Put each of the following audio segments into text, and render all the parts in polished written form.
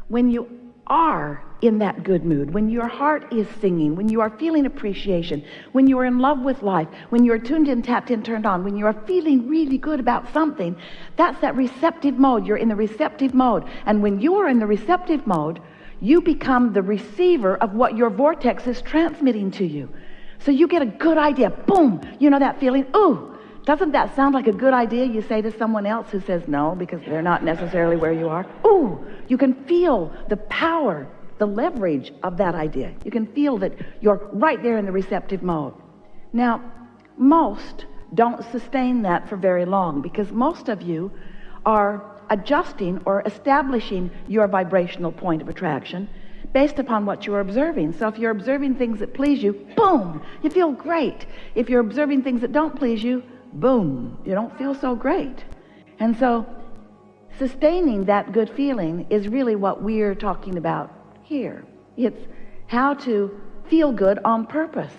When you are in that good mood, when your heart is singing, when you are feeling appreciation, when you are in love with life, when you are tuned in, tapped in, turned on, when you are feeling really good about something, that's that receptive mode. You're in the receptive mode. And when you are in the receptive mode, you become the receiver of what your vortex is transmitting to you. So you get a good idea. Boom! You know that feeling? Ooh! Doesn't that sound like a good idea? You say to someone else who says no because they're not necessarily where you are. Ooh! You can feel the power, the leverage of that idea. You can feel that you're right there in the receptive mode. Now, most don't sustain that for very long because most of you are adjusting or establishing your vibrational point of attraction based upon what you're observing. So if you're observing things that please you, boom, you feel great. If you're observing things that don't please you, boom, you don't feel so great. And so sustaining that good feeling is really what we're talking about here. It's how to feel good on purpose,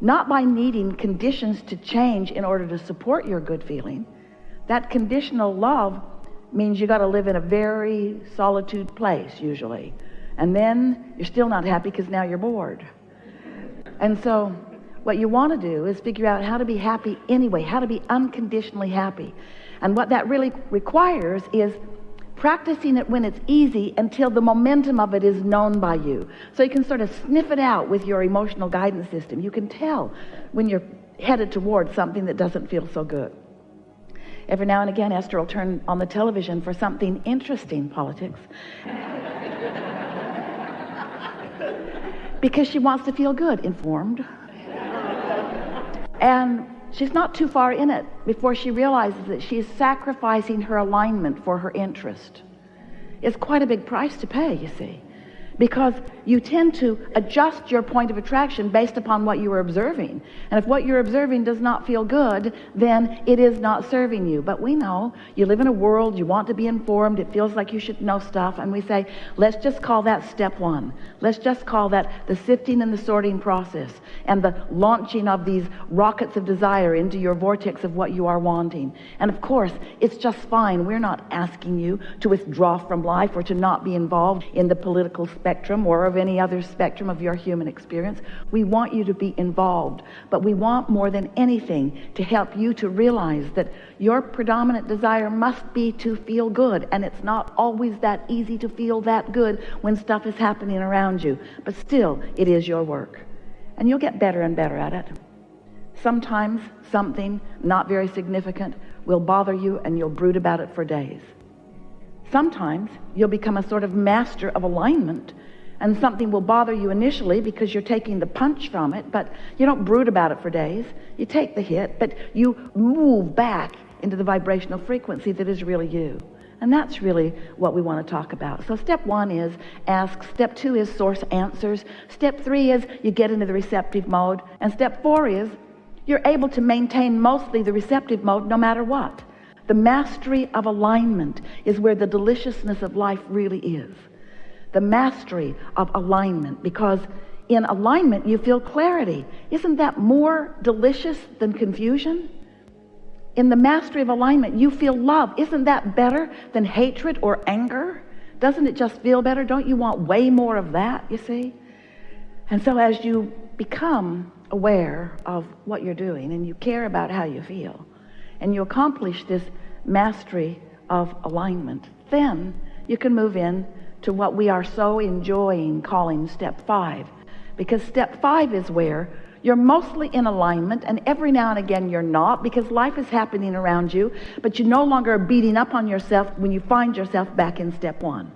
not by needing conditions to change in order to support your good feeling. That conditional love means you got to live in a very solitude place usually, and then you're still not happy because now you're bored. And so what you want to do is figure out how to be happy anyway, how to be unconditionally happy. And what that really requires is practicing it when it's easy until the momentum of it is known by you. So you can sort of sniff it out with your emotional guidance system. You can tell when you're headed towards something that doesn't feel so good. Every now and again, Esther will turn on the television for something interesting, politics, because she wants to feel good, informed. And she's not too far in it before she realizes that she's sacrificing her alignment for her interest. It's quite a big price to pay, you see, because you tend to adjust your point of attraction based upon what you are observing. And if what you're observing does not feel good, then it is not serving you. But we know you live in a world, you want to be informed, it feels like you should know stuff, and we say, let's just call that step one. Let's just call that the sifting and the sorting process and the launching of these rockets of desire into your vortex of what you are wanting. And of course, it's just fine. We're not asking you to withdraw from life or to not be involved in the political spectrum or of any other spectrum of your human experience. We want you to be involved, but we want more than anything to help you to realize that your predominant desire must be to feel good, and it's not always that easy to feel that good when stuff is happening around you, but still it is your work, and you'll get better and better at it. Sometimes something not very significant will bother you and you'll brood about it for days. Sometimes you'll become a sort of master of alignment, and something will bother you initially because you're taking the punch from it, but you don't brood about it for days. You take the hit, but you move back into the vibrational frequency that is really you. And that's really what we want to talk about. So step one is ask. Step two is source answers. Step three is you get into the receptive mode. And step four is you're able to maintain mostly the receptive mode no matter what. The mastery of alignment is where the deliciousness of life really is. The mastery of alignment, because in alignment you feel clarity. Isn't that more delicious than confusion? In the mastery of alignment you feel love. Isn't that better than hatred or anger? Doesn't it just feel better? Don't you want way more of that, you see? And so as you become aware of what you're doing and you care about how you feel, and you accomplish this mastery of alignment, then you can move in to what we are so enjoying calling step 5. Because step 5 is where you're mostly in alignment, and every now and again you're not, because life is happening around you, but you no longer are beating up on yourself when you find yourself back in step 1.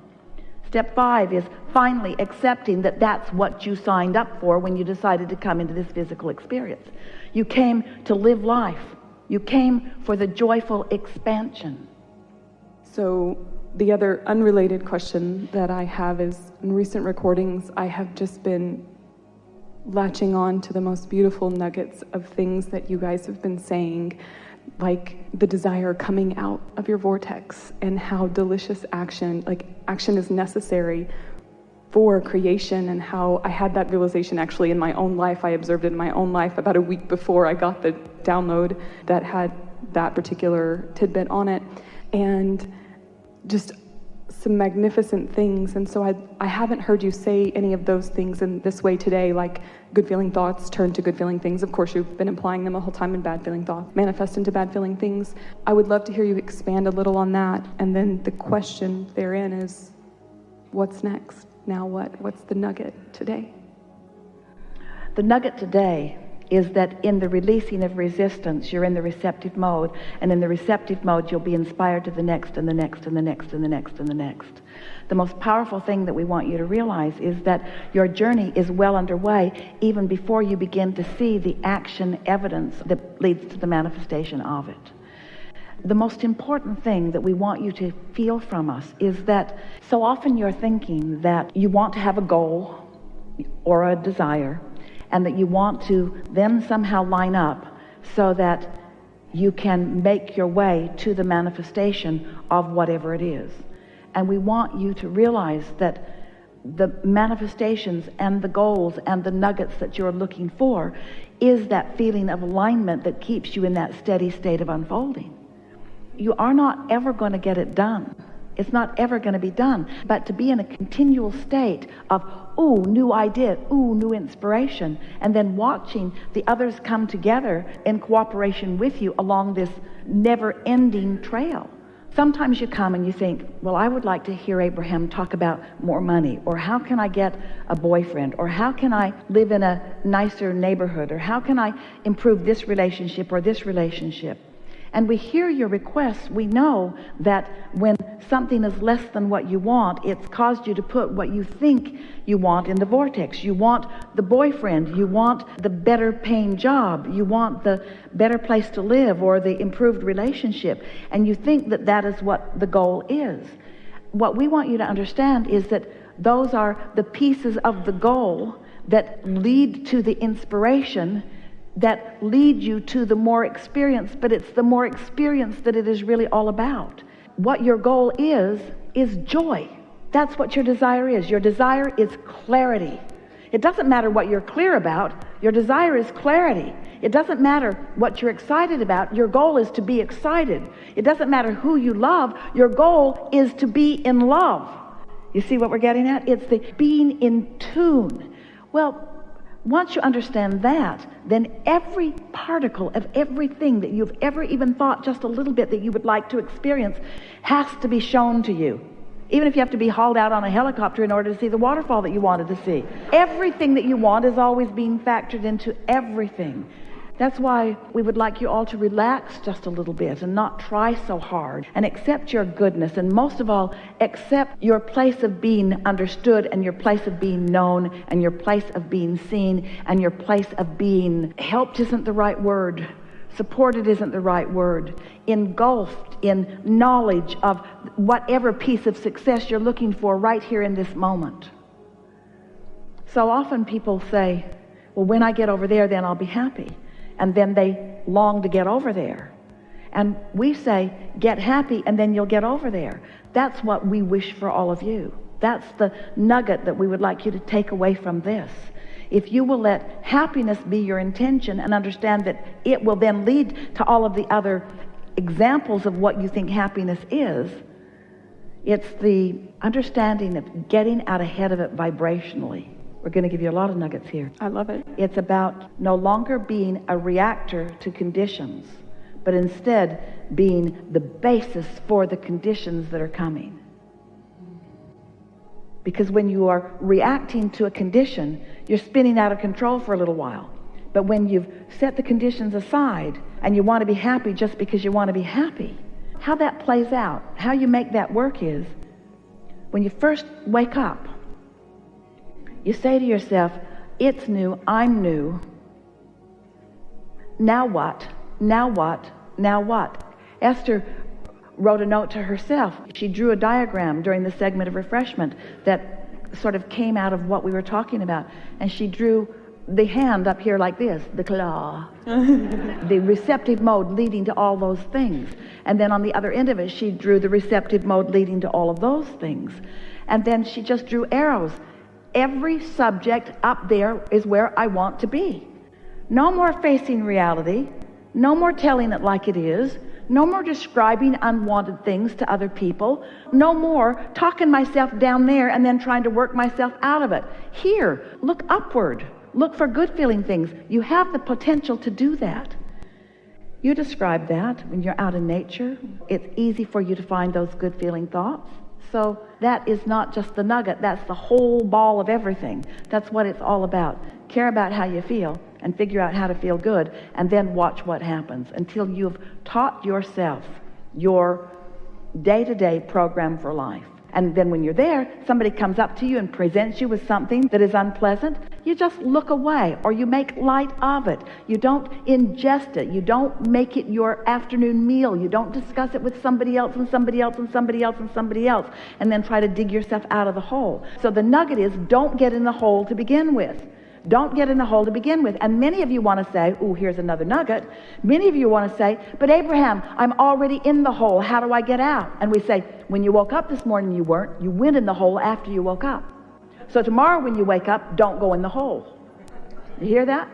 Step 5 is finally accepting that that's what you signed up for when you decided to come into this physical experience. You came to live life. You came for the joyful expansion. So the other unrelated question that I have is, in recent recordings, I have just been latching on to the most beautiful nuggets of things that you guys have been saying, like the desire coming out of your vortex and how delicious action is necessary for creation, and how I had that realization actually in my own life. I observed it in my own life about a week before I got the download that had that particular tidbit on it. And just some magnificent things. And so I haven't heard you say any of those things in this way today, like good feeling thoughts turn to good feeling things. Of course, you've been implying them the whole time, and bad feeling thoughts manifest into bad feeling things. I would love to hear you expand a little on that. And then the question therein is, what's next? Now what? What's the nugget today? The nugget today is that in the releasing of resistance, you're in the receptive mode, and in the receptive mode, you'll be inspired to the next and the next and the next and the next and the next. The most powerful thing that we want you to realize is that your journey is well underway even before you begin to see the action evidence that leads to the manifestation of it. The most important thing that we want you to feel from us is that so often you're thinking that you want to have a goal or a desire, and that you want to then somehow line up so that you can make your way to the manifestation of whatever it is. And we want you to realize that the manifestations and the goals and the nuggets that you're looking for is that feeling of alignment that keeps you in that steady state of unfolding. You are not ever going to get it done. It's not ever going to be done. But to be in a continual state of, ooh, new idea, ooh, new inspiration, and then watching the others come together in cooperation with you along this never-ending trail. Sometimes you come and you think, well, I would like to hear Abraham talk about more money, or how can I get a boyfriend, or how can I live in a nicer neighborhood, or how can I improve this relationship or this relationship. And we hear your requests. We know that when something is less than what you want, it's caused you to put what you think you want in the vortex. You want the boyfriend, you want the better paying job, you want the better place to live or the improved relationship, and you think that that is what the goal is. What we want you to understand is that those are the pieces of the goal that lead to the inspiration, that lead you to the more experience, but it's the more experience that it is really all about. What your goal is joy. That's what your desire is. Your desire is clarity. It doesn't matter what you're clear about. Your desire is clarity. It doesn't matter what you're excited about. Your goal is to be excited. It doesn't matter who you love. Your goal is to be in love. You see what we're getting at? It's the being in tune. Well, once you understand that, then every particle of everything that you've ever even thought just a little bit that you would like to experience has to be shown to you. Even if you have to be hauled out on a helicopter in order to see the waterfall that you wanted to see. Everything that you want is always being factored into everything. That's why we would like you all to relax just a little bit and not try so hard, and accept your goodness, and most of all, accept your place of being understood, and your place of being known, and your place of being seen, and your place of being helped isn't the right word. Supported isn't the right word. Engulfed in knowledge of whatever piece of success you're looking for right here in this moment. So often people say, well, when I get over there, then I'll be happy. And then they long to get over there. And we say, get happy and then you'll get over there. That's what we wish for all of you. That's the nugget that we would like you to take away from this. If you will let happiness be your intention and understand that it will then lead to all of the other examples of what you think happiness is, it's the understanding of getting out ahead of it vibrationally. We're going to give you a lot of nuggets here. I love it. It's about no longer being a reactor to conditions, but instead being the basis for the conditions that are coming. Because when you are reacting to a condition, you're spinning out of control for a little while. But when you've set the conditions aside and you want to be happy just because you want to be happy, how that plays out, how you make that work is, when you first wake up, you say to yourself, it's new, I'm new. Now what? Now what? Now what? Esther wrote a note to herself. She drew a diagram during the segment of refreshment that sort of came out of what we were talking about. And she drew the hand up here like this, the claw, the receptive mode leading to all those things. And then on the other end of it, she drew the receptive mode leading to all of those things. And then she just drew arrows. Every subject up there is where I want to be. No more facing reality. No more telling it like it is. No more describing unwanted things to other people. No more talking myself down there and then trying to work myself out of it. Here, look upward. Look for good feeling things. You have the potential to do that. You describe that when you're out in nature. It's easy for you to find those good feeling thoughts. So that is not just the nugget, that's the whole ball of everything. That's what it's all about. Care about how you feel and figure out how to feel good, and then watch what happens until you've taught yourself your day-to-day program for life. And then when you're there, somebody comes up to you and presents you with something that is unpleasant, you just look away, or you make light of it. You don't ingest it. You don't make it your afternoon meal. You don't discuss it with somebody else and somebody else and somebody else and somebody else, and then try to dig yourself out of the hole. So the nugget is, don't get in the hole to begin with. Don't get in the hole to begin with. And many of you want to say, oh, here's another nugget. Many of you want to say, but Abraham, I'm already in the hole. How do I get out? And we say, when you woke up this morning, you weren't. You went in the hole after you woke up. So tomorrow when you wake up, don't go in the hole. You hear that?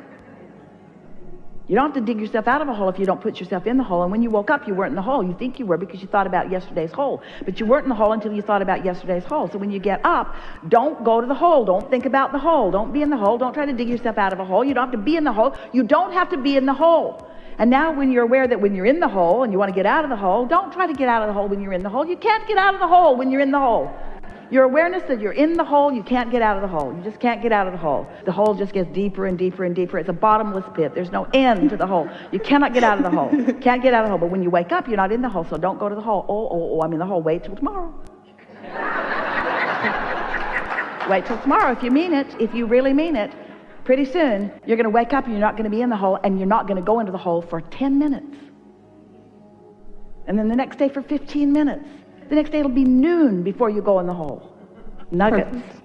You don't have to dig yourself out of a hole if you don't put yourself in the hole. And when you woke up, you weren't in the hole. You think you were because you thought about yesterday's hole. But you weren't in the hole until you thought about yesterday's hole. So when you get up, don't go to the hole. Don't think about the hole. Don't be in the hole. Don't try to dig yourself out of a hole. You don't have to be in the hole. You don't have to be in the hole. And now when you're aware that when you're in the hole and you want to get out of the hole, don't try to get out of the hole when you're in the hole. You can't get out of the hole when you're in the hole. Your awareness that you're in the hole, you can't get out of the hole. You just can't get out of the hole. The hole just gets deeper and deeper and deeper. It's a bottomless pit. There's no end to the hole. You cannot get out of the hole. Can't get out of the hole. But when you wake up, you're not in the hole, so don't go to the hole. Oh, I'm in the hole. Wait till tomorrow. Wait till tomorrow if you mean it, if you really mean it. Pretty soon, you're going to wake up and you're not going to be in the hole, and you're not going to go into the hole for 10 minutes. And then the next day for 15 minutes. The next day it'll be noon before you go in the hole. Nuggets. Perfect.